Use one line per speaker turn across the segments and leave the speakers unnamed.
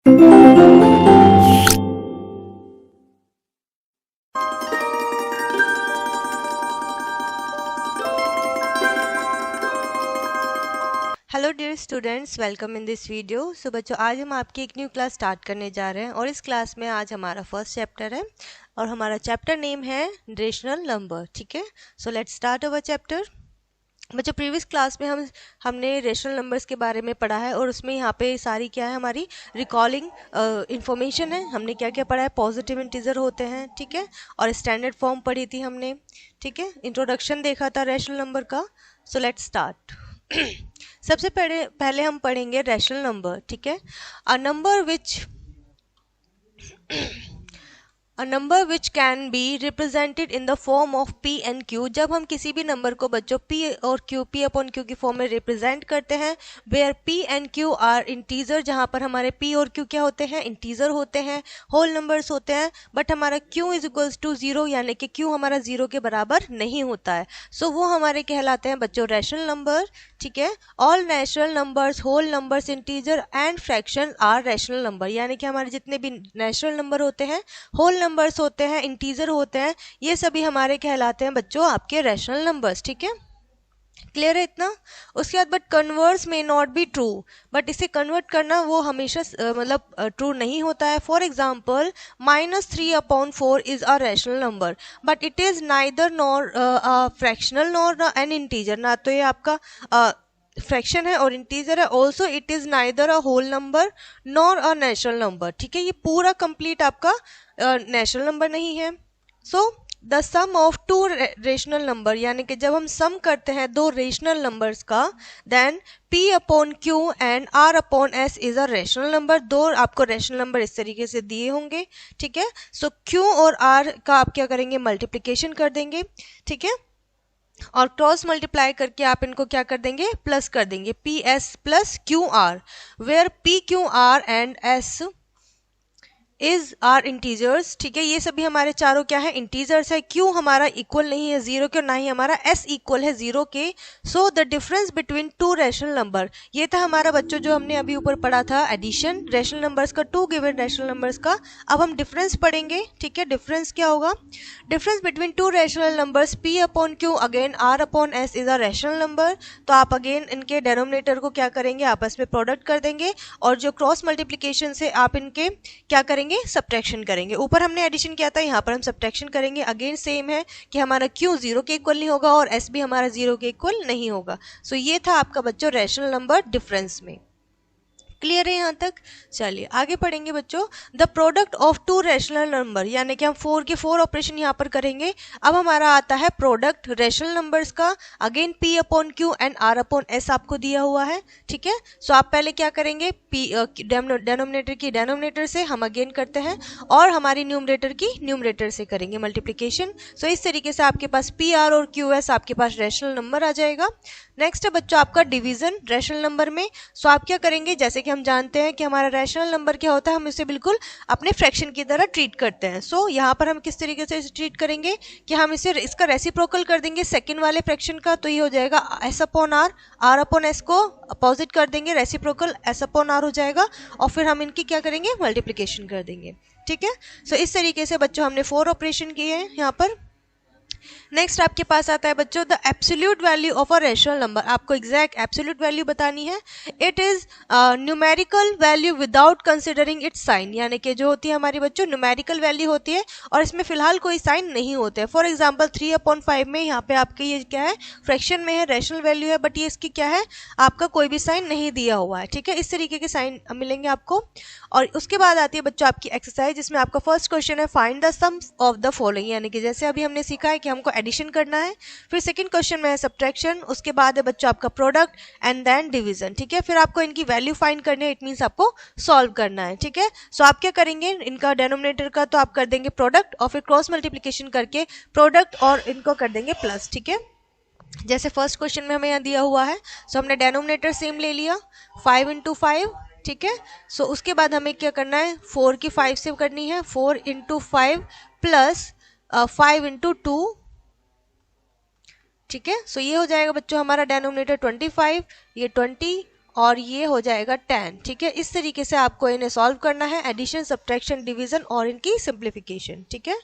Hello dear students, welcome in this video. So बच्चों, आज हम आपकी एक न्यू क्लास स्टार्ट करने जा रहे हैं और इस क्लास में आज हमारा फर्स्ट चैप्टर है और हमारा चैप्टर नेम है रेशनल नंबर। ठीक है, सो लेट्स स्टार्ट अवर चैप्टर। बच्चों, प्रीवियस क्लास में हमने रेशनल नंबर्स के बारे में पढ़ा है और उसमें यहाँ पे सारी क्या है, हमारी रिकॉलिंग इन्फॉर्मेशन है। हमने क्या क्या पढ़ा है, पॉजिटिव इंटीजर होते हैं, ठीक है, और स्टैंडर्ड फॉर्म पढ़ी थी हमने, ठीक है, इंट्रोडक्शन देखा था रेशनल नंबर का। So let's start. सबसे पहले हम पढ़ेंगे रैशनल नंबर। ठीक है, a number which can be represented in the form of p and q. जब हम किसी भी नंबर को बच्चों पी और क्यू, पी अपॉन क्यू की फॉर्म में रिप्रेजेंट करते हैं, where p and q are integer, जहां पर हमारे पी और क्यू क्या होते हैं, इंटीजर होते हैं, होल नंबर्स होते हैं, बट हमारा q is equals to zero, यानी कि क्यू हमारा जीरो के बराबर नहीं होता है। सो वो हमारे कहलाते हैं बच्चों रैशनल नंबर। ठीक है, all natural numbers, whole numbers, integer and fraction are rational number, यानी कि हमारे जितने भी नेचुरल नंबर होते हैं, होल नंबर्स होते हैं, इंटीजर होते हैं, ये सभी हमारे कहलाते हैं बच्चों आपके रैशनल नंबर्स। ठीक है, क्लियर है इतना। उसके बाद बट कन्वर्स में नॉट बी ट्रू, बट इसे कन्वर्ट करना वो हमेशा मतलब ट्रू नहीं होता है। For example, -3/4 is a rational number, but it is neither nor fractional nor an integer. ना तो ये आपका फ्रैक्शन है और इंटीजर है, also it is neither a whole number nor a natural number. ठीक है, ये पूरा कंप्लीट आपका नेचुरल नंबर नहीं है। So the sum of two rational number, यानी कि जब हम सम करते हैं दो रेशनल नंबर्स का, then p upon q and r upon s is a rational number. दो आपको रेशनल नंबर इस तरीके से दिए होंगे। ठीक है, सो q और r का आप क्या करेंगे, मल्टीप्लीकेशन कर देंगे। ठीक है, और क्रॉस मल्टीप्लाई करके आप इनको क्या कर देंगे, प्लस कर देंगे, p s plus q r, where p q r and s is are integers. ठीक है, ये सभी हमारे चारों क्या है, इंटीजर्स है। क्यू हमारा इक्वल नहीं है जीरो के, ना ही हमारा एस इक्वल है जीरो के। So the difference between two rational number, ये था हमारा बच्चों जो हमने अभी ऊपर पढ़ा था, एडिशन रैशनल नंबर्स का, टू गिवन रैशनल नंबर्स का। अब हम डिफरेंस पढ़ेंगे। ठीक है, डिफरेंस क्या होगा, difference between two rational numbers p upon q again r upon s is a rational number. तो आप अगेन इनके डेनोमिनेटर को क्या करेंगे, आपस में प्रोडक्ट कर देंगे, और जो क्रॉस मल्टीप्लीकेशन से आप इनके क्या करेंगे, सब्ट्रैक्शन करेंगे। ऊपर हमने एडिशन किया था, यहाँ पर हम सब्ट्रैक्शन करेंगे। अगेन सेम है कि हमारा क्यू जीरो के इक्वल नहीं होगा और एस भी हमारा जीरो के इक्वल नहीं होगा। सो ये था आपका बच्चों रैशनल नंबर डिफरेंस में। क्लियर है यहाँ तक। चलिए आगे पढ़ेंगे बच्चों, the product of two rational number, यानी कि हम फोर के फोर ऑपरेशन यहाँ पर करेंगे। अब हमारा आता है प्रोडक्ट रैशनल नंबर्स का। Again p upon Q and r upon s आपको दिया हुआ है। ठीक है, सो आप पहले क्या करेंगे, p डेनोमिनेटर की डेनोमिनेटर से हम अगेन करते हैं, और हमारी न्यूमरेटर की न्यूमरेटर से करेंगे मल्टीप्लीकेशन। सो इस तरीके से आपके पास पी आर और क्यू एस आपके पास रैशनल नंबर आ जाएगा। नेक्स्ट है बच्चों आपका डिवीजन रैशनल नंबर में। सो आप क्या करेंगे, जैसे कि हम जानते हैं कि हमारा रैशनल नंबर क्या होता है, हम इसे बिल्कुल अपने फ्रैक्शन की तरह ट्रीट करते हैं। सो यहाँ पर हम किस तरीके से इसे ट्रीट करेंगे कि हम इसे इसका रेसिप्रोकल कर देंगे सेकंड वाले फ्रैक्शन का। तो ये हो जाएगा s upon r, r upon s को अपोजिट कर देंगे, रेसिप्रोकल एस अपॉन आर हो जाएगा, और फिर हम इनकी क्या करेंगे, मल्टीप्लीकेशन कर देंगे। ठीक है, सो इस तरीके से बच्चों हमने फोर ऑपरेशन किए हैं यहाँ पर। नेक्स्ट आपके पास आता है बच्चों the absolute value of a rational number. आपको एग्जैक्ट एब्सोल्यूट वैल्यू बतानी है। It is numerical value without considering its sign, यानी कि जो होती है हमारी बच्चों न्यूमेरिकल वैल्यू होती है और इसमें फिलहाल कोई साइन नहीं होते हैं। फॉर एग्जाम्पल 3/5 में यहाँ पे आपके ये क्या है, फ्रैक्शन में है, रैशनल वैल्यू है, बट ये इसकी क्या है, आपका कोई भी साइन नहीं दिया हुआ है। ठीक है, इस तरीके के साइन मिलेंगे आपको। और उसके बाद आती है बच्चों आपकी एक्सरसाइज, जिसमें आपका फर्स्ट क्वेश्चन है find the sum of the following, यानी कि जैसे अभी हमने सीखा है कि हमको एडिशन करना है। फिर सेकंड क्वेश्चन में है सब्ट्रैक्शन, उसके बाद है बच्चों आपका प्रोडक्ट एंड देन डिवीजन। ठीक है, फिर आपको इनकी वैल्यू फाइंड करनी है, इट मींस आपको सॉल्व करना है। ठीक है, सो आप क्या करेंगे, इनका डेनोमिनेटर का तो आप कर देंगे प्रोडक्ट, और फिर क्रॉस मल्टीप्लीकेशन करके प्रोडक्ट और इनको कर देंगे प्लस। ठीक है, जैसे फर्स्ट क्वेश्चन में हमें यहाँ दिया हुआ है, सो हमने डेनोमिनेटर सेम ले लिया 5 × 5। ठीक है, सो उसके बाद हमें क्या करना है, 4 की 5 से करनी है, 4 × 5 प्लस 5 × 2। ठीक है, सो ये हो जाएगा बच्चों हमारा डेनोमिनेटर 25, ये 20 और ये हो जाएगा 10। ठीक है, इस तरीके से आपको इन्हें सॉल्व करना है, एडिशन, सब्ट्रैक्शन, डिवीजन और इनकी सिंप्लीफिकेशन। ठीक है,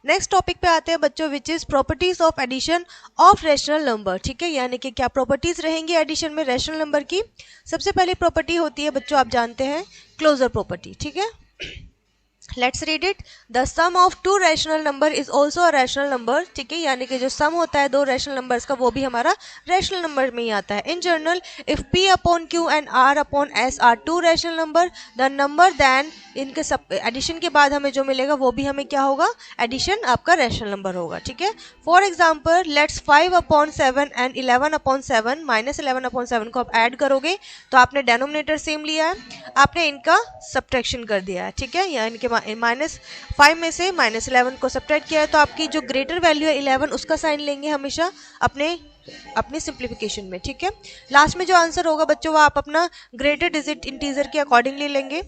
नेक्स्ट टॉपिक पे आते हैं बच्चों, which is properties of addition of rational number. ठीक है, यानी कि क्या प्रॉपर्टीज रहेंगी एडिशन में रैशनल नंबर की। सबसे पहली प्रॉपर्टी होती है बच्चों, आप जानते हैं, क्लोजर प्रॉपर्टी। ठीक है, let's read it. The sum of two rational number is also a rational number. ठीक है, यानी कि जो सम होता है दो रैशनल नंबर्स का, वो भी हमारा रैशनल नंबर में ही आता है। In general, if p upon q and r upon s are two rational number, the number then, इनके सब एडिशन के बाद हमें जो मिलेगा वो भी हमें क्या होगा, एडिशन आपका रैशनल नंबर होगा। ठीक है, for example let's 5 upon 7 and 11 upon 7, minus 11 upon 7 को आप ऐड करोगे तो आपने डेनोमिनेटर सेम लिया है, आपने इनका सब्ट्रैक्शन कर दिया है। ठीक है, या इनके -5 में से -11 को सब्ट्रैक्ट किया है, तो आपकी जो ग्रेटर वैल्यू है 11 उसका साइन लेंगे हमेशा अपने सिंप्लीफिकेशन में। ठीक है, लास्ट में जो आंसर होगा बच्चों वो आप अपना ग्रेटर डिजिट इंटीजर के अकॉर्डिंगली लेंगे।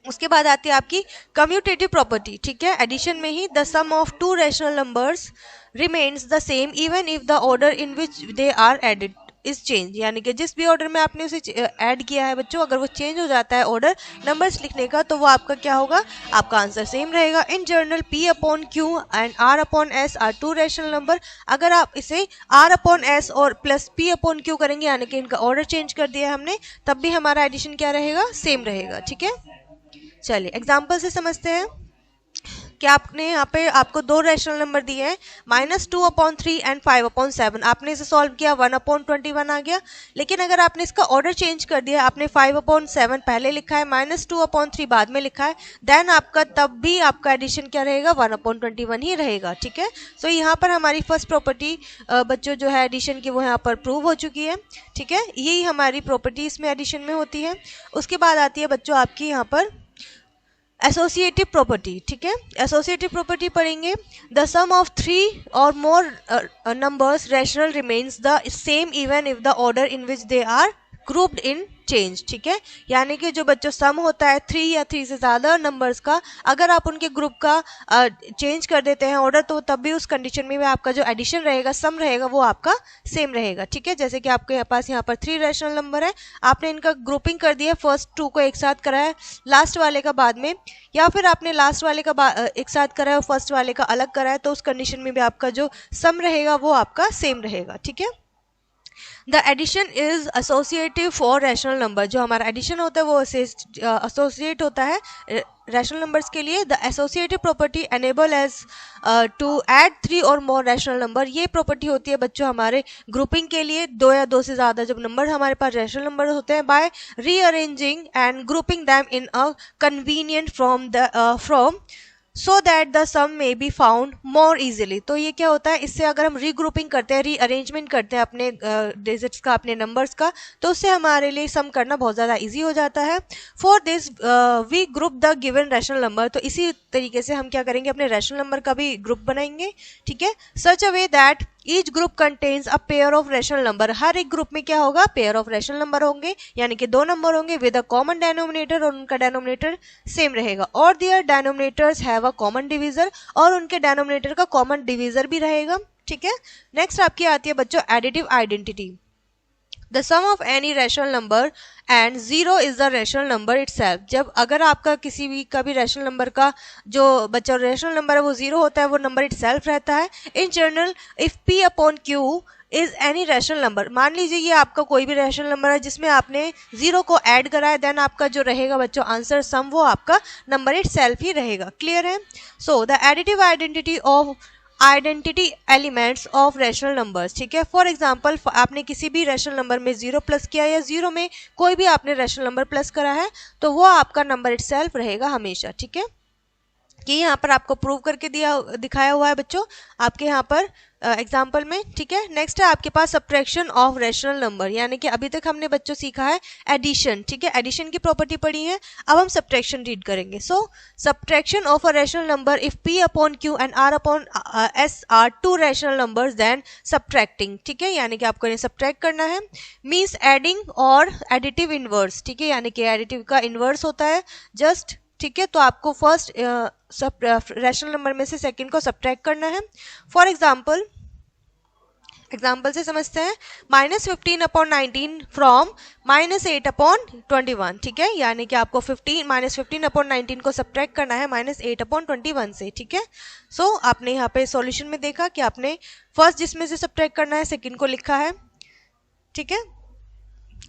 उसके बाद आती है आपकी कम्यूटेटिव प्रॉपर्टी। ठीक है, एडिशन में ही the sum of two rational numbers remains the same even if the order in which they are added is change, यानी कि जिस भी ऑर्डर में आपने उसे ऐड किया है बच्चों, अगर वो चेंज हो जाता है ऑर्डर नंबर्स लिखने का, तो वो आपका क्या होगा, आपका आंसर सेम रहेगा। In general p upon q and r upon s are two rational number. अगर आप इसे r अपॉन s और प्लस p अपॉन q करेंगे, यानी कि इनका ऑर्डर चेंज कर दिया है हमने, तब भी हमारा एडिशन क्या रहेगा, सेम रहेगा। ठीक है, चलिए एग्जाम्पल से समझते हैं कि आपने यहाँ पे आपको दो रैशनल नंबर दिए हैं, -2 अपॉन 3 एंड 5 अपॉन 7। आपने इसे सॉल्व किया, 1 अपॉन 21 आ गया। लेकिन अगर आपने इसका ऑर्डर चेंज कर दिया, आपने 5 अपॉन 7 पहले लिखा है, -2 अपॉन 3 बाद में लिखा है, देन आपका तब भी आपका एडिशन क्या रहेगा, 1 अपॉन 21 ही रहेगा। ठीक है, सो यहाँ पर हमारी फर्स्ट प्रॉपर्टी बच्चों जो है एडिशन की, वो यहाँ पर प्रूव हो चुकी है। ठीक है, यही हमारी प्रॉपर्टी इसमें एडिशन में होती है। उसके बाद आती है बच्चों आपकी यहाँ पर एसोसिएटिव प्रॉपर्टी। ठीक है, एसोसिएटिव प्रॉपर्टी पढ़ेंगे, द सम ऑफ 3 और more numbers rational remains the same even if the order in which they are grouped in change. ठीक है, यानी कि जो बच्चों सम होता है 3 या 3 से ज़्यादा नंबर्स का, अगर आप उनके ग्रुप का चेंज कर देते हैं ऑर्डर, तो तब भी उस कंडीशन में आपका जो एडिशन रहेगा, सम रहेगा, वो आपका सेम रहेगा। ठीक है, जैसे कि आपके पास यहाँ पर 3 रैशनल नंबर है, आपने इनका ग्रुपिंग कर दिया, फर्स्ट 2 को एक साथ कराया, लास्ट वाले का बाद में, या फिर आपने लास्ट वाले का एक साथ कराया और फर्स्ट वाले का अलग कराया, तो उस कंडीशन में भी आपका जो सम रहेगा वो आपका सेम रहेगा। ठीक है, the addition is associative for rational number. जो हमारा एडिशन होता है वो एसोसिएट होता है रैशनल नंबर्स के लिए। The associative property enable as to add 3 और मोर रैशनल नंबर। ये प्रॉपर्टी होती है बच्चों हमारे ग्रुपिंग के लिए, 2 या 2 से ज़्यादा जब नंबर हमारे पास रैशनल नंबर होते हैं, by rearranging and grouping them in a convenient from so that the sum may be found more easily. तो ये क्या होता है, इससे अगर हम रीग्रुपिंग करते हैं, रीअरेंजमेंट करते हैं अपने डिजिट्स का, अपने नंबर्स का, तो उससे हमारे लिए सम करना बहुत ज़्यादा इजी हो जाता है। For this we group the given rational number. तो इसी तरीके से हम क्या करेंगे, अपने रैशनल नंबर का भी ग्रुप बनाएंगे। ठीक है, such a way that each group contains a pair of rational number. हर एक ग्रुप में क्या होगा, पेयर ऑफ रैशनल नंबर होंगे, यानी कि 2 नंबर होंगे विद अ कॉमन डेनोमिनेटर, और उनका डेनोमिनेटर सेम रहेगा, और their denominators have a common divisor, और उनके डेनोमिनेटर का कॉमन डिवीजर भी रहेगा। ठीक है, नेक्स्ट आपकी आती है बच्चों additive identity. The sum of any rational number and 0 is the rational number itself. जब अगर आपका किसी भी का भी रैशनल नंबर का जो बच्चा रैशनल नंबर है वो 0 होता है, वो नंबर इटसेल्फ रहता है। In general if p upon q is any rational number. मान लीजिए ये आपका कोई भी रैशनल नंबर है जिसमें आपने 0 को ऐड कराया, देन आपका जो रहेगा बच्चों आंसर सम, वो आपका नंबर इटसेल्फ ही रहेगा। क्लियर है? So the additive identity of identity elements of rational numbers. ठीक है, फॉर एग्जांपल आपने किसी भी रैशनल नंबर में 0 प्लस किया, या 0 में कोई भी आपने रैशनल नंबर प्लस करा है, तो वो आपका नंबर इटसेल्फ रहेगा हमेशा। ठीक है, कि यहाँ पर आपको प्रूव करके दिखाया हुआ है बच्चों आपके यहाँ पर एग्जाम्पल में। ठीक है, नेक्स्ट है आपके पास सब्ट्रैक्शन ऑफ रैशनल नंबर, यानी कि अभी तक हमने बच्चों सीखा है एडिशन। ठीक है, एडिशन की प्रॉपर्टी पढ़ी है, अब हम सब्ट्रैक्शन रीड करेंगे। So subtraction of a rational number if p upon q and r upon s are 2 rational numbers then subtracting. ठीक है, यानी कि आपको इन्हें सब्ट्रैक्ट करना है, मीन्स एडिंग और एडिटिव इनवर्स। ठीक है, यानी कि एडिटिव का इनवर्स होता है जस्ट। ठीक है, तो आपको फर्स्ट रैशनल नंबर में से सेकंड को सब्ट्रैक्ट करना है। फॉर एग्जांपल एग्जाम्पल से समझते हैं। -15/19 फ्रॉम -8/21, ठीक है, यानी कि आपको -15/19 को सब्ट्रैक्ट करना है -8/21 से, ठीक है। सो आपने यहाँ पे सॉल्यूशन में देखा कि आपने फर्स्ट जिसमें से सब्ट्रैक्ट करना है सेकंड को लिखा है, ठीक है।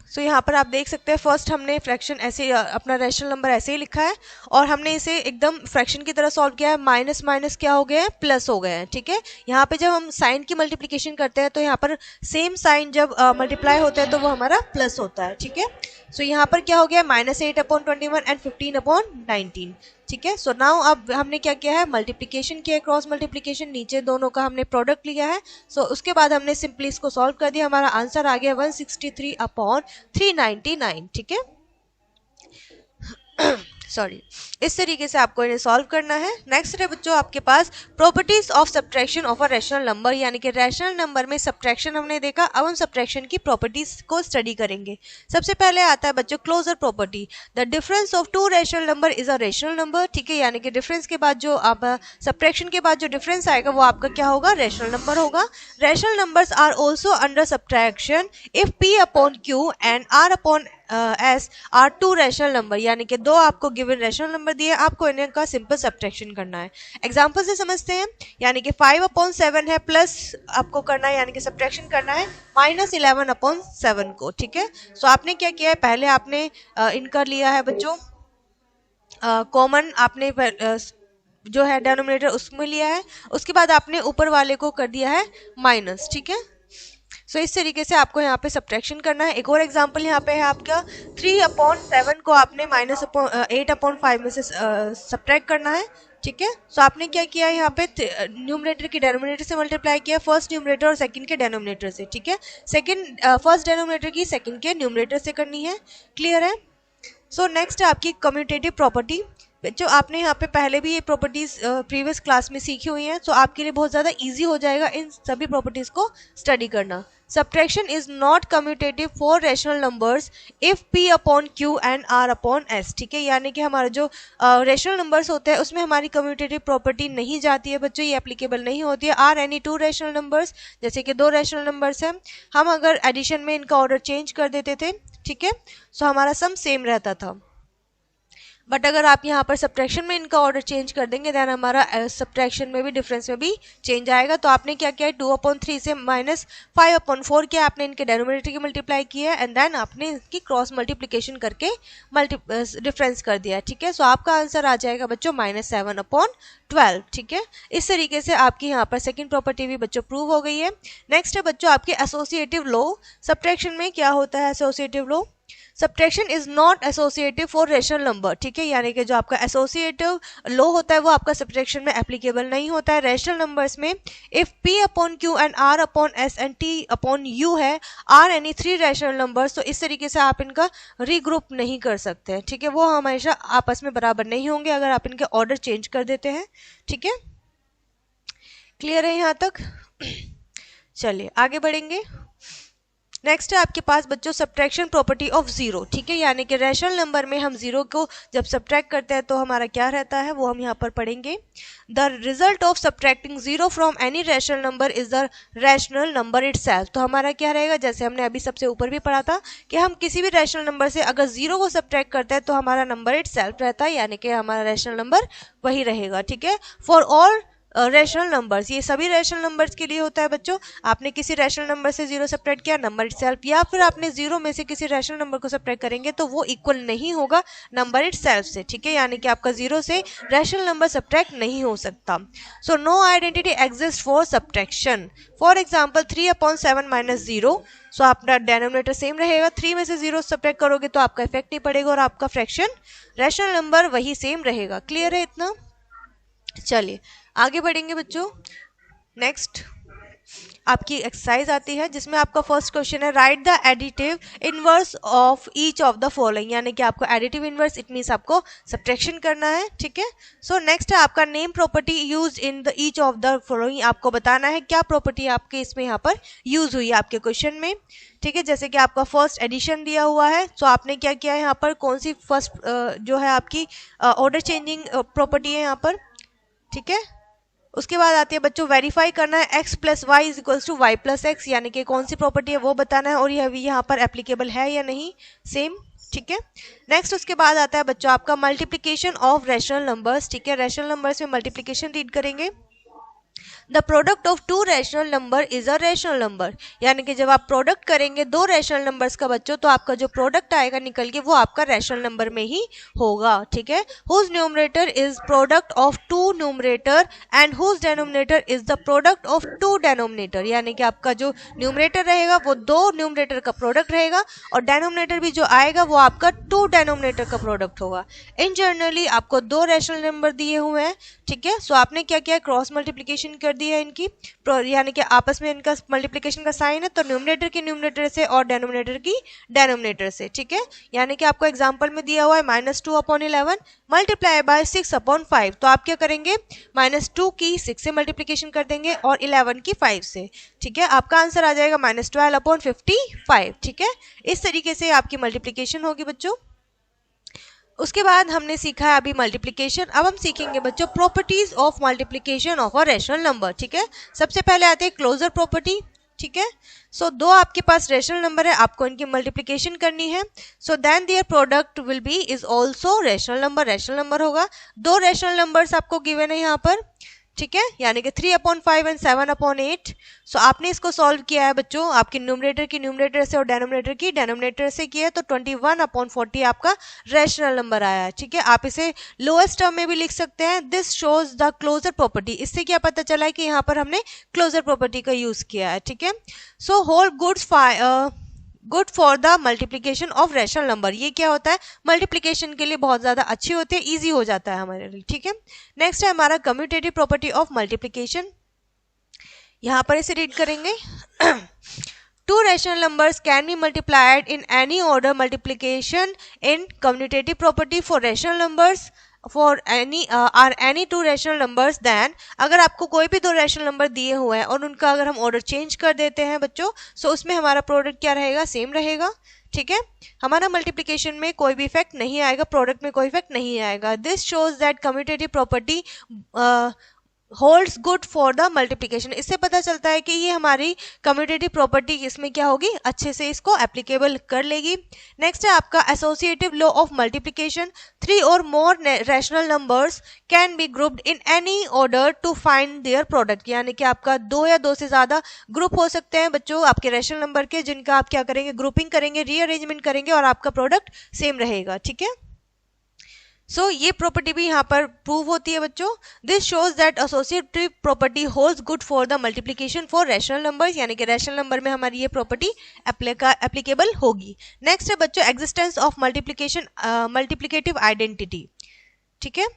सो यहाँ पर आप देख सकते हैं फर्स्ट हमने फ्रैक्शन ऐसे अपना रैशनल नंबर ऐसे ही लिखा है और हमने इसे एकदम फ्रैक्शन की तरह सॉल्व किया है। माइनस माइनस क्या हो गया है, प्लस हो गया है, ठीक है। यहाँ पे जब हम साइन की मल्टीप्लिकेशन करते हैं तो यहाँ पर सेम साइन जब मल्टीप्लाई होता है तो वो हमारा प्लस होता है, ठीक है। सो यहाँ पर क्या हो गया, -8/21 एंड 15/19, ठीक है। सो नाउ अब हमने क्या किया है, मल्टीप्लिकेशन किया है, क्रॉस मल्टीप्लिकेशन, नीचे दोनों का हमने प्रोडक्ट लिया है। सो उसके बाद हमने सिंपली इसको सॉल्व कर दिया, हमारा आंसर आ गया 163/399, ठीक है। सॉरी, इस तरीके से आपको इन्हें सॉल्व करना है। नेक्स्ट है बच्चों आपके पास properties of subtraction of a rational number, यानी कि रैशनल नंबर में सब्ट्रैक्शन हमने देखा, अब हम सब्ट्रैक्शन की प्रॉपर्टीज को स्टडी करेंगे। सबसे पहले आता है बच्चों closure property. The difference of two rational number is a rational number, ठीक है, यानी कि डिफरेंस के बाद जो आप सब्ट्रैक्शन के बाद जो डिफरेंस आएगा वो आपका क्या होगा, रैशनल नंबर होगा। Rational numbers are also under subtraction if P/Q and R/S are two rational number, यानी कि दो आपको गिवन रैशनल नंबर दिए, आपको इन्हें का सिंपल सब्ट्रैक्शन करना है। एग्जांपल से समझते हैं, यानी कि 5/7 है, प्लस आपको करना है, यानी कि सब्ट्रैक्शन करना है -11/7 को, ठीक है। सो आपने क्या किया है, पहले आपने इनका लिया है बच्चों कॉमन, आपने जो है डिनोमिनेटर उसमें लिया है, उसके बाद आपने ऊपर वाले को कर दिया है माइनस, ठीक है। सो इस तरीके से आपको यहाँ पे सब्ट्रैक्शन करना है। एक और एग्जांपल यहाँ पे है आपका 3/7 को आपने -8/5 में से सब्ट्रैक्ट करना है, ठीक है। सो आपने क्या किया है, यहाँ पे न्यूमरेटर की डेनोमिनेटर से मल्टीप्लाई किया, फर्स्ट न्यूमरेटर और सेकंड के डेनोमिनेटर से, ठीक है। फर्स्ट डेनोमिनेटर की सेकंड के न्यूमरेटर से करनी है, क्लियर है। सो नेक्स्ट है आपकी कम्यूटेटिव प्रॉपर्टी। जो आपने यहाँ पे पहले भी ये प्रॉपर्टीज प्रीवियस क्लास में सीखी हुई हैं, तो आपके लिए बहुत ज़्यादा इजी हो जाएगा इन सभी प्रॉपर्टीज को स्टडी करना। Subtraction is not commutative for rational numbers if P/Q and R/S, ठीक है, यानी कि हमारा जो रैशनल नंबर्स होते हैं उसमें हमारी कम्यूटेटिव प्रॉपर्टी नहीं जाती है बच्चों, ये एप्लीकेबल नहीं होती है। Are any two rational numbers, जैसे कि दो रैशनल नंबर्स हैं, हम अगर एडिशन में इनका ऑर्डर चेंज कर देते थे, ठीक है, सो हमारा सम सेम रहता था। बट अगर आप यहाँ पर सब्ट्रैक्शन में इनका ऑर्डर चेंज कर देंगे देन हमारा सब्ट्रैक्शन में भी डिफरेंस में भी चेंज आएगा। तो आपने क्या किया है, 2/3 से -5/4 किया, आपने इनके डेनोमिनेटर की मल्टीप्लाई किया है एंड देन आपने इनकी क्रॉस मल्टीप्लिकेशन करके डिफरेंस कर दिया, ठीक है। सो आपका आंसर आ जाएगा बच्चों -7/12, ठीक है। इस तरीके से आपकी यहाँ पर सेकंड प्रॉपर्टी भी बच्चों प्रूव हो गई है। नेक्स्ट है बच्चों आपके एसोसिएटिव लॉ। सब्ट्रैक्शन में क्या होता है associative law, subtraction is not associative for rational number, ठीक है, यानी कि जो आपका एसोसिएटिव लॉ होता है वो आपका सब्ट्रैक्शन में एप्लीकेबल नहीं होता है। रैशनल नंबर्स में if P/Q and R/S and T/U है, are any three rational numbers, तो इस तरीके से आप इनका रीग्रुप नहीं कर सकते, ठीक है, वो हमेशा आपस में बराबर नहीं होंगे अगर आप इनके ऑर्डर चेंज कर देते हैं, ठीक है। क्लियर है यहाँ तक? चलिए आगे बढ़ेंगे। नेक्स्ट है आपके पास बच्चों सब्ट्रैक्शन प्रॉपर्टी ऑफ जीरो, ठीक है, यानी कि रैशनल नंबर में हम जीरो को जब सब्ट्रैक्ट करते हैं तो हमारा क्या रहता है वो हम यहाँ पर पढ़ेंगे। The result of subtracting zero from any rational number is the rational number itself. तो हमारा क्या रहेगा, जैसे हमने अभी सबसे ऊपर भी पढ़ा था कि हम किसी भी रैशनल नंबर से अगर जीरो को सब्ट्रैक्ट करते हैं तो हमारा नंबर इटसेल्फ रहता है, यानी कि हमारा रैशनल नंबर वही रहेगा, ठीक है। फॉर ऑल रैशनल नंबर्स, ये सभी रैशनल नंबर्स के लिए होता है बच्चों। आपने किसी रैशनल नंबर से जीरो सब्ट्रैक्ट किया, नंबर इटसेल्फ, या फिर आपने जीरो में से किसी रैशनल नंबर को सब्ट्रैक्ट करेंगे तो वो इक्वल नहीं होगा नंबर इटसेल्फ से, ठीक है, यानी कि आपका जीरो से रैशनल नंबर सब्ट्रैक्ट नहीं हो सकता। So no identity exist for subtraction. For example 3/7 - 0, so आपका डेनोमिनेटर सेम रहेगा, 3 में से 0 सब्ट्रैक्ट करोगे तो आपका इफेक्ट नहीं पड़ेगा और आपका फ्रैक्शन रैशनल नंबर वही सेम रहेगा। क्लियर है इतना? चलिए आगे बढ़ेंगे बच्चों। नेक्स्ट आपकी एक्सरसाइज आती है जिसमें आपका फर्स्ट क्वेश्चन है right the additive inverse of each of the following, यानी कि आपको एडिटिव इनवर्स इट मींस आपको सब्ट्रैक्शन करना है, ठीक है। सो नेक्स्ट है आपका name property used in the each of the following, आपको बताना है क्या प्रॉपर्टी आपके इसमें यहाँ पर यूज हुई है आपके क्वेश्चन में, ठीक है। जैसे कि आपका फर्स्ट एडिशन दिया हुआ है, तो आपने क्या किया है यहाँ पर, कौन सी फर्स्ट जो है आपकी ऑर्डर चेंजिंग प्रॉपर्टी है यहाँ पर, ठीक है। उसके बाद आती है बच्चों वेरीफाई करना है x plus y is equals to y plus x, यानी कि कौन सी प्रॉपर्टी है वो बताना है और यह भी यहाँ पर एप्लीकेबल है या नहीं, सेम। ठीक है, नेक्स्ट उसके बाद आता है बच्चों आपका मल्टीप्लीकेशन ऑफ रैशनल नंबर्स। ठीक है, रैशनल नंबर्स में मल्टीप्लीकेशन रीड करेंगे। The product of two rational number is a rational number, यानी कि जब आप प्रोडक्ट करेंगे दो रैशनल नंबर्स का बच्चों, तो आपका जो प्रोडक्ट आएगा निकल के वो आपका रैशनल नंबर में ही होगा। ठीक है, whose numerator is product of two numerator and whose denominator is the product of two denominator, यानी कि आपका जो न्यूमरेटर रहेगा वो दो न्यूमरेटर का प्रोडक्ट रहेगा और डेनोमिनेटर भी जो आएगा वो आपका टू डेनोमिनेटर का प्रोडक्ट होगा। इन जनरली आपको दो रैशनल नंबर दिए हुए हैं। ठीक है, सो आपने क्या किया, क्रॉस मल्टीप्लिकेशन कर दी है इनकी, यानी कि आपस में इनका मल्टीप्लिकेशन का साइन है, तो न्यूमरेटर की न्यूमरेटर से और डेनोमिनेटर की डेनोमिनेटर से। ठीक है, यानी कि आपको एग्जांपल में दिया हुआ है -2/11 मल्टीप्लाई बाय 6/5, तो आप क्या करेंगे, -2 की 6 से मल्टीप्लिकेशन कर देंगे और 11 की 5 से। ठीक है, आपका आंसर आ जाएगा -12/55। ठीक है, इस तरीके से आपकी मल्टीप्लिकेशन होगी बच्चों। उसके बाद हमने सीखा है अभी मल्टीप्लिकेशन। अब हम सीखेंगे बच्चों properties of multiplication of a rational number. ठीक है, सबसे पहले आते हैं क्लोजर प्रॉपर्टी। ठीक है, सो दो आपके पास रैशनल नंबर है, आपको इनकी मल्टीप्लिकेशन करनी है, so then their product will be is also rational number, rational number होगा। दो रैशनल नंबर्स आपको गिवन है यहाँ पर। ठीक है, यानी कि 3/5 एंड 7/8। सो आपने इसको सॉल्व किया है बच्चों, आपके न्यूमरेटर की न्यूमरेटर से और डेनोमिनेटर की डेनोमिनेटर से किया है, तो 21/40 आपका रैशनल नंबर आया है। ठीक है, आप इसे लोएस्ट टर्म में भी लिख सकते हैं। This shows the closure property, इससे क्या पता चला है कि यहाँ पर हमने क्लोजर प्रॉपर्टी का यूज किया है। ठीक है, so hold good for the multiplication of rational number, ये क्या होता है, मल्टीप्लीकेशन के लिए बहुत ज्यादा अच्छी होती है, इजी हो जाता है हमारे लिए। ठीक है, नेक्स्ट है हमारा कम्यूटेटिव प्रॉपर्टी ऑफ मल्टीप्लीकेशन, यहां पर इसे रीड करेंगे। Two rational numbers can be multiplied in any order multiplication in commutative property for rational numbers for any two rational numbers, then अगर आपको कोई भी दो रैशनल नंबर दिए हुए हैं और उनका अगर हम ऑर्डर चेंज कर देते हैं बच्चों, सो उसमें हमारा प्रोडक्ट क्या रहेगा, सेम रहेगा। ठीक है, हमारा मल्टीप्लिकेशन में कोई भी इफेक्ट नहीं आएगा, प्रोडक्ट में कोई इफेक्ट नहीं आएगा। This shows that commutative property holds good for the multiplication, इससे पता चलता है कि ये हमारी कम्यूटेटिव प्रॉपर्टी इसमें क्या होगी, अच्छे से इसको एप्लीकेबल कर लेगी। नेक्स्ट है आपका associative law of multiplication, three or more rational numbers can be grouped in any order to find their product, यानी कि आपका दो या दो से ज्यादा ग्रुप हो सकते हैं बच्चों आपके रैशनल नंबर के, जिनका आप क्या करेंगे, ग्रुपिंग करेंगे, रीअरेंजमेंट करेंगे और आपका प्रोडक्ट सेम रहेगा। ठीक है, सो ये प्रॉपर्टी भी यहाँ पर प्रूव होती है बच्चों। This shows that associative property holds good for the multiplication for rational numbers, यानी कि रैशनल नंबर में हमारी ये प्रॉपर्टी एप्लीकेबल होगी। नेक्स्ट है बच्चों existence of multiplication multiplicative identity. ठीक है,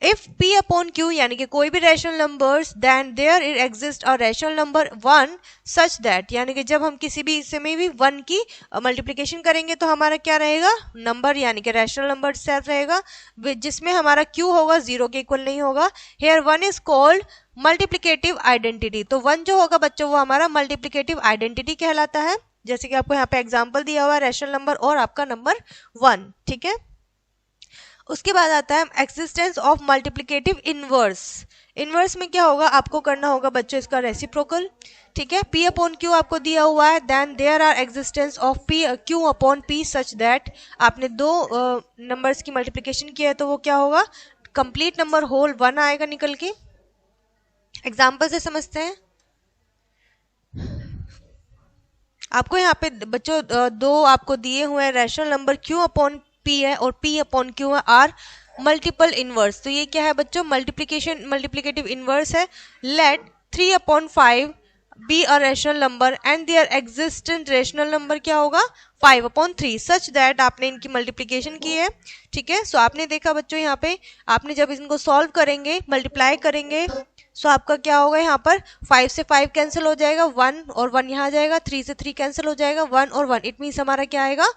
इफ p अपॉन q यानी कि कोई भी rational numbers, then there exist a rational number 1 such that, यानी कि जब हम किसी भी हिस्से में भी 1 की मल्टीप्लिकेशन करेंगे तो हमारा क्या रहेगा, नंबर यानी कि रैशनल नंबर सेट रहेगा, जिसमें हमारा q होगा 0 के इक्वल नहीं होगा। Here 1 is called multiplicative identity, तो 1 जो होगा बच्चों वो हमारा मल्टीप्लिकेटिव आइडेंटिटी कहलाता है, जैसे कि आपको यहाँ पे एग्जाम्पल दिया हुआ है रैशनल नंबर और आपका नंबर 1। ठीक है, उसके बाद आता है existence of multiplicative inverse. Inverse में क्या होगा, आपको करना होगा बच्चों इसका रेसिप्रोकल। ठीक है, p अपॉन q आपको दिया हुआ है, then there are existence of p q upon p such that, आपने दो नंबर्स की मल्टीप्लिकेशन किया है तो वो क्या होगा, कंप्लीट नंबर होल 1 आएगा निकल के। एग्जाम्पल से समझते हैं, आपको यहाँ पे बच्चों दो आपको दिए हुए हैं rational number q upon p है और p अपॉन q है, आर मल्टीपल इनवर्स, तो ये क्या है बच्चों, मल्टीप्लिकेटिव इनवर्स है। Let 3/5 be a rational number and there existent rational number क्या होगा, 5/3 सच दैट, आपने इनकी मल्टीप्लिकेशन की है। ठीक है, सो आपने देखा बच्चों यहाँ पे आपने जब इनको सॉल्व करेंगे, मल्टीप्लाई करेंगे, सो आपका क्या होगा, यहाँ पर 5 से 5 कैंसिल हो जाएगा, 1 और 1 यहाँ आ जाएगा, 3 से 3 कैंसिल हो जाएगा, 1 और 1, इट मीन्स हमारा क्या आएगा,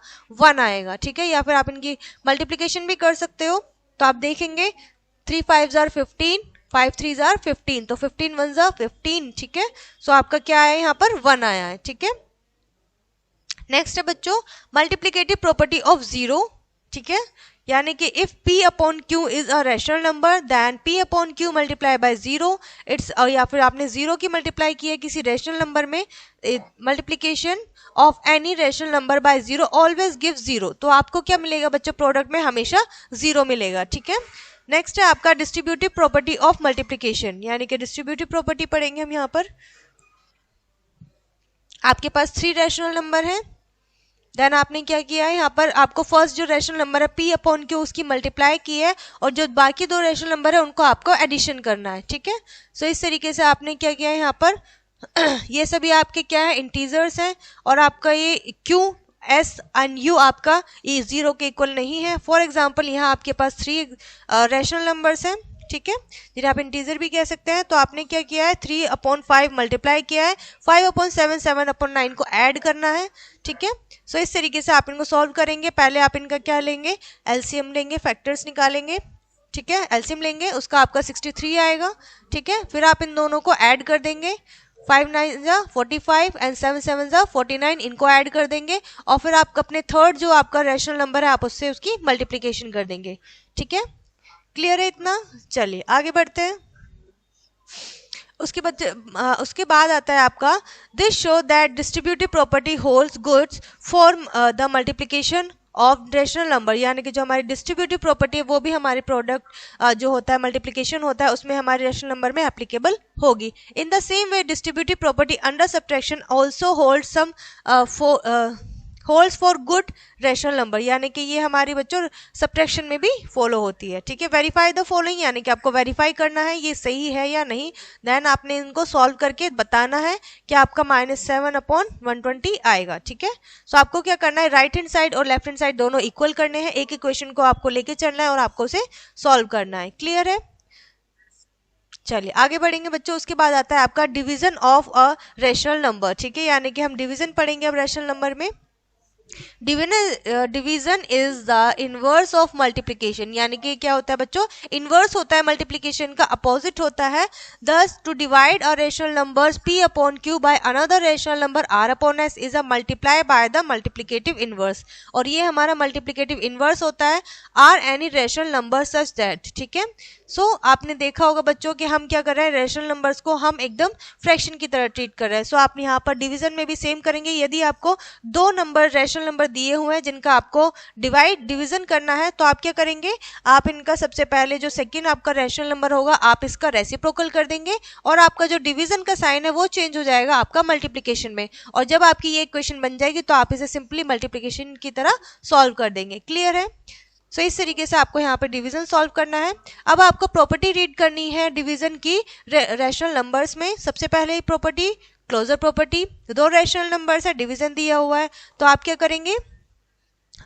1 आएगा। ठीक है, या फिर आप इनकी मल्टीप्लिकेशन भी कर सकते हो, तो आप देखेंगे 3 5 आर 15, 5 3 आर 15, तो 15 1 आर 15। ठीक है, सो आपका क्या है, यहाँ पर 1 आया है। ठीक है, नेक्स्ट है बच्चों मल्टीप्लिकेटिव प्रॉपर्टी ऑफ जीरो। ठीक है, यानी कि if p upon q is a rational number then p upon q multiply by 0 it's, या फिर आपने 0 की मल्टीप्लाई की है किसी रैशनल नंबर में, multiplication of any rational number by 0 always give 0, तो आपको क्या मिलेगा बच्चों, प्रोडक्ट में हमेशा 0 मिलेगा। ठीक है, नेक्स्ट है आपका डिस्ट्रीब्यूटिव प्रॉपर्टी ऑफ मल्टीप्लीकेशन, यानी कि डिस्ट्रीब्यूटिव प्रॉपर्टी पढ़ेंगे हम यहाँ पर। आपके पास 3 रैशनल नंबर हैं, देन आपने क्या किया है, यहाँ पर आपको फर्स्ट जो रैशनल नंबर है p अपॉन क्यू उसकी मल्टीप्लाई की है, और जो बाकी 2 रैशनल नंबर है उनको आपको एडिशन करना है। ठीक है, सो इस तरीके से आपने क्या किया है यहाँ पर ये सभी आपके क्या है, इंटीजर्स हैं, और आपका ये q s एंड u आपका ये 0 के इक्वल नहीं है। फॉर एग्जाम्पल यहाँ आपके पास 3 रैशनल नंबर्स हैं, ठीक है, जिन्हें आप इंटीजर भी कह सकते हैं। तो आपने क्या किया है, 3 अपॉन 5 मल्टीप्लाई किया है, 5 अपॉन 7, 7 अपॉन 9 को ऐड करना है। ठीक है, सो इस तरीके से आप इनको सॉल्व करेंगे। पहले आप इनका क्या लेंगे, एलसीएम लेंगे, फैक्टर्स निकालेंगे। ठीक है, एलसीएम लेंगे, उसका आपका 63 आएगा। ठीक है, फिर आप इन दोनों को ऐड कर देंगे, 5 9 जा 45 एंड 7 7 जा 49, इनको ऐड कर देंगे, और फिर आप अपने थर्ड जो आपका रैशनल नंबर है आप उससे उसकी मल्टीप्लीकेशन कर देंगे। ठीक है, क्लियर है इतना? चलिए आगे बढ़ते हैं। उसके बाद आता है आपका this show that distributive property holds goods for the multiplication of rational number, यानी कि जो हमारी डिस्ट्रीब्यूटिव प्रॉपर्टी है वो भी हमारे प्रोडक्ट जो होता है मल्टीप्लिकेशन होता है उसमें हमारे रैशनल नंबर में एप्लीकेबल होगी। In the same way distributive property under subtraction also hold some holds for good rational number, यानी कि ये हमारी बच्चों सब्ट्रैक्शन में भी फॉलो होती है। ठीक है, वेरीफाई द फॉलोइंग, यानी कि आपको वेरीफाई करना है ये सही है या नहीं, देन आपने इनको सॉल्व करके बताना है कि आपका -7 अपॉन 120 आएगा। ठीक है, सो आपको क्या करना है, राइट हैंड साइड और लेफ्ट हैंड साइड दोनों इक्वल करने हैं, एक इक्वेशन को आपको लेके चलना है और आपको उसे सॉल्व करना है। क्लियर है? चलिए आगे बढ़ेंगे बच्चों। उसके बाद आता है आपका division of a rational number. ठीक है, यानी कि हम डिवीजन पढ़ेंगे अब रैशनल नंबर में। Division is the inverse of multiplication, यानी कि क्या होता है बच्चों, इनवर्स होता है मल्टीप्लीकेशन का, अपोजिट होता है। Thus to divide a rational numbers p upon q by another rational number r upon s is a multiply by the multiplicative inverse, और ये हमारा मल्टीप्लिकेटिव इनवर्स होता है r any rational number such that. ठीक है, सो आपने देखा होगा बच्चों कि हम क्या कर रहे हैं, रेशनल नंबर्स को हम एकदम फ्रैक्शन की तरह ट्रीट कर रहे हैं। सो आप यहाँ पर डिवीजन में भी सेम करेंगे। यदि आपको 2 नंबर रेशनल नंबर दिए हुए हैं जिनका आपको डिवीजन करना है, तो आप क्या करेंगे, आप इनका सबसे पहले जो सेकंड आपका रेशनल नंबर होगा आप इसका रेसिप्रोकल कर देंगे, और आपका जो डिवीजन का साइन है वो चेंज हो जाएगा आपका मल्टीप्लिकेशन में, और जब आपकी ये इक्वेशन बन जाएगी तो आप इसे सिंपली मल्टीप्लिकेशन की तरह सॉल्व कर देंगे। क्लियर है? सो इस तरीके से आपको यहाँ पे डिवीजन सॉल्व करना है। अब आपको प्रॉपर्टी रीड करनी है डिवीजन की रैशनल नंबर्स में। सबसे पहले property closure property, 2 rational numbers है, डिवीजन दिया हुआ है, तो आप क्या करेंगे,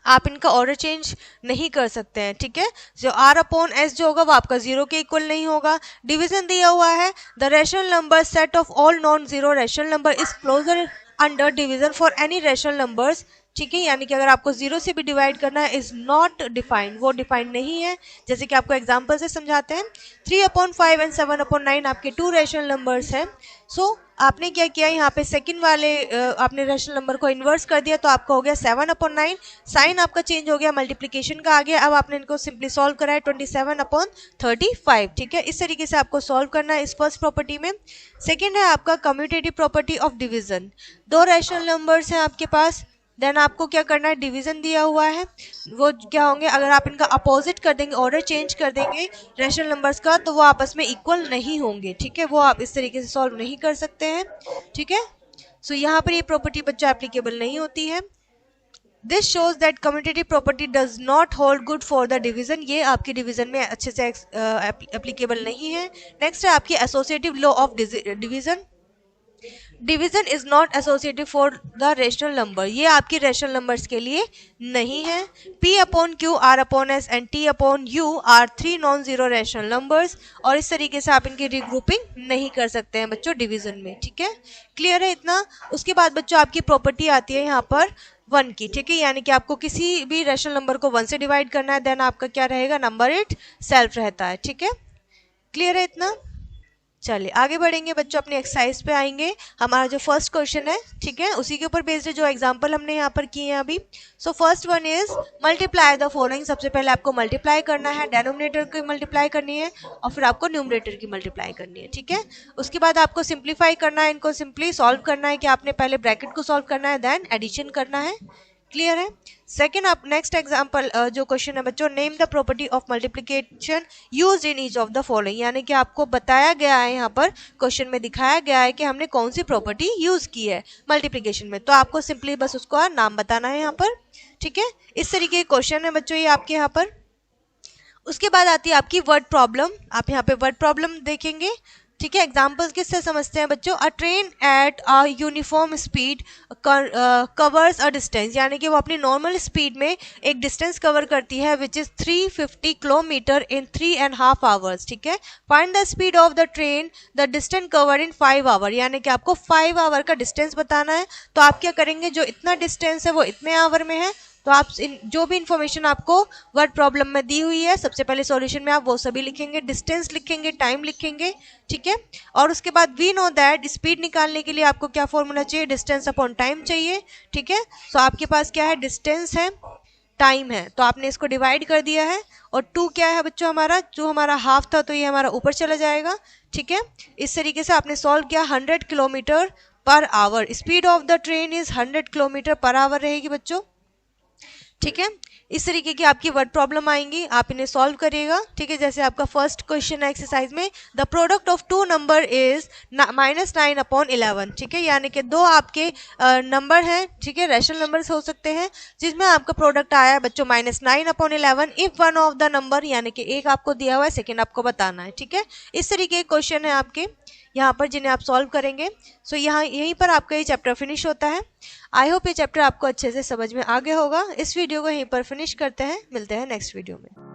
आप इनका ऑर्डर चेंज नहीं कर सकते हैं। ठीक है, जो r अपॉन s जो होगा वो आपका 0 के इक्वल नहीं होगा। डिवीजन दिया हुआ है the rational number set of all non zero rational number is closure under division for any rational numbers. ठीक है, यानी कि अगर आपको 0 से भी डिवाइड करना है, इज नॉट डिफाइंड, वो डिफाइंड नहीं है। जैसे कि आपको एग्जांपल से समझाते हैं, 3 अपॉन 5 एंड 7 अपॉन 9 आपके 2 रैशनल नंबर्स हैं। सो आपने क्या किया, यहाँ पे सेकंड वाले आपने रैशनल नंबर को इन्वर्स कर दिया, तो आपका हो गया 7 अपॉन 9, साइन आपका चेंज हो गया, मल्टीप्लिकेशन का आ गया। अब आपने इनको सिंपली सॉल्व करा है 27 अपॉन 35। ठीक है, इस तरीके से आपको सॉल्व करना है इस फर्स्ट प्रॉपर्टी में। सेकेंड है आपका commutative property of division, 2 rational numbers हैं आपके पास, देन आपको क्या करना है, डिवीजन दिया हुआ है, वो क्या होंगे, अगर आप इनका अपोजिट कर देंगे, ऑर्डर चेंज कर देंगे रैशनल नंबर्स का, तो वो आपस में इक्वल नहीं होंगे। ठीक है, वो आप इस तरीके से सॉल्व नहीं कर सकते हैं। ठीक है, सो यहाँ पर ये प्रॉपर्टी बच्चा एप्लीकेबल नहीं होती है। This shows that commutative property does not hold good for the division, ये आपकी डिवीजन में अच्छे से एप्लीकेबल नहीं है। नेक्स्ट है आपकी associative law of division, division is not associative for the rational number, ये आपकी रेशनल नंबर्स के लिए नहीं है। p upon q, r upon s and t upon u are 3 non zero rational numbers, और इस तरीके से आप इनकी रीग्रुपिंग नहीं कर सकते हैं बच्चों डिवीजन में। ठीक है, क्लियर है इतना? उसके बाद बच्चों आपकी प्रॉपर्टी आती है यहाँ पर 1 की। ठीक है, यानी कि आपको किसी भी रेशनल नंबर को 1 से डिवाइड करना है, देन आपका क्या रहेगा, नंबर इट सेल्फ रहता है। ठीक है, क्लियर है इतना? चलिए आगे बढ़ेंगे बच्चों, अपने एक्सरसाइज पे आएंगे। हमारा जो फर्स्ट क्वेश्चन है, ठीक है, उसी के ऊपर बेस्ड है जो एग्जांपल हमने यहाँ पर किए हैं अभी। So first one is multiply the following. सबसे पहले आपको मल्टीप्लाई करना है, डेनोमिनेटर की मल्टीप्लाई करनी है और फिर आपको न्यूमरेटर की मल्टीप्लाई करनी है, ठीक है। उसके बाद आपको सिंप्लीफाई करना है, इनको सिंपली सॉल्व करना है कि आपने पहले ब्रैकेट को सॉल्व करना है, देन एडिशन करना है। क्लियर है। सेकेंड, आप नेक्स्ट एग्जाम्पल जो क्वेश्चन है बच्चों, name the property of multiplication use in each of the following, यानी कि आपको बताया गया है, यहाँ पर क्वेश्चन में दिखाया गया है कि हमने कौन सी प्रॉपर्टी यूज की है मल्टीप्लिकेशन में, तो आपको सिंपली बस उसका नाम बताना है यहाँ पर, ठीक है। इस तरीके के क्वेश्चन है बच्चों ये आपके यहाँ पर। उसके बाद आती है आपकी वर्ड प्रॉब्लम। आप यहाँ पे वर्ड प्रॉब्लम देखेंगे, ठीक है। एग्जाम्पल्स किससे समझते हैं बच्चों, अ train at a uniform speed covers a distance, यानी कि वो अपनी नॉर्मल स्पीड में एक डिस्टेंस कवर करती है which is 350 kilometre in 3.5 hours, ठीक है। Find the speed of the train the distance cover in 5 hour, यानी कि आपको 5 आवर का डिस्टेंस बताना है। तो आप क्या करेंगे, जो इतना डिस्टेंस है वो इतने आवर में है, तो आप जो भी इंफॉर्मेशन आपको वर्ड प्रॉब्लम में दी हुई है, सबसे पहले सॉल्यूशन में आप वो सभी लिखेंगे, डिस्टेंस लिखेंगे, टाइम लिखेंगे, ठीक है। और उसके बाद वी नो दैट स्पीड निकालने के लिए आपको क्या फॉर्मूला चाहिए, डिस्टेंस अपॉन टाइम चाहिए, ठीक है। सो आपके पास क्या है, डिस्टेंस है, टाइम है, तो आपने इसको डिवाइड कर दिया है। और 2 क्या है बच्चों हमारा, जो हमारा हाफ था तो ये हमारा ऊपर चला जाएगा, ठीक है। इस तरीके से आपने सॉल्व किया। 100 kilometre per hour, speed of the train is 100 kilometre per hour रहेगी बच्चों, ठीक है। इस तरीके की आपकी वर्ड प्रॉब्लम आएंगी, आप इन्हें सॉल्व करिएगा, ठीक है। जैसे आपका फर्स्ट क्वेश्चन है एक्सरसाइज में, the product of 2 number is -9 upon 11, ठीक है। यानी कि 2 आपके नंबर हैं, ठीक है, रैशनल नंबर्स हो सकते हैं, जिसमें आपका प्रोडक्ट आया है बच्चों -9 upon 11 if one of the number, यानी कि एक आपको दिया हुआ है, सेकेंड आपको बताना है, ठीक है। इस तरीके के क्वेश्चन है आपके यहाँ पर जिन्हें आप सॉल्व करेंगे। सो यहाँ यहीं पर आपका ये चैप्टर फिनिश होता है। आई होप ये चैप्टर आपको अच्छे से समझ में आ गया होगा। इस वीडियो को यहीं पर फिनिश करते हैं, मिलते हैं नेक्स्ट वीडियो में।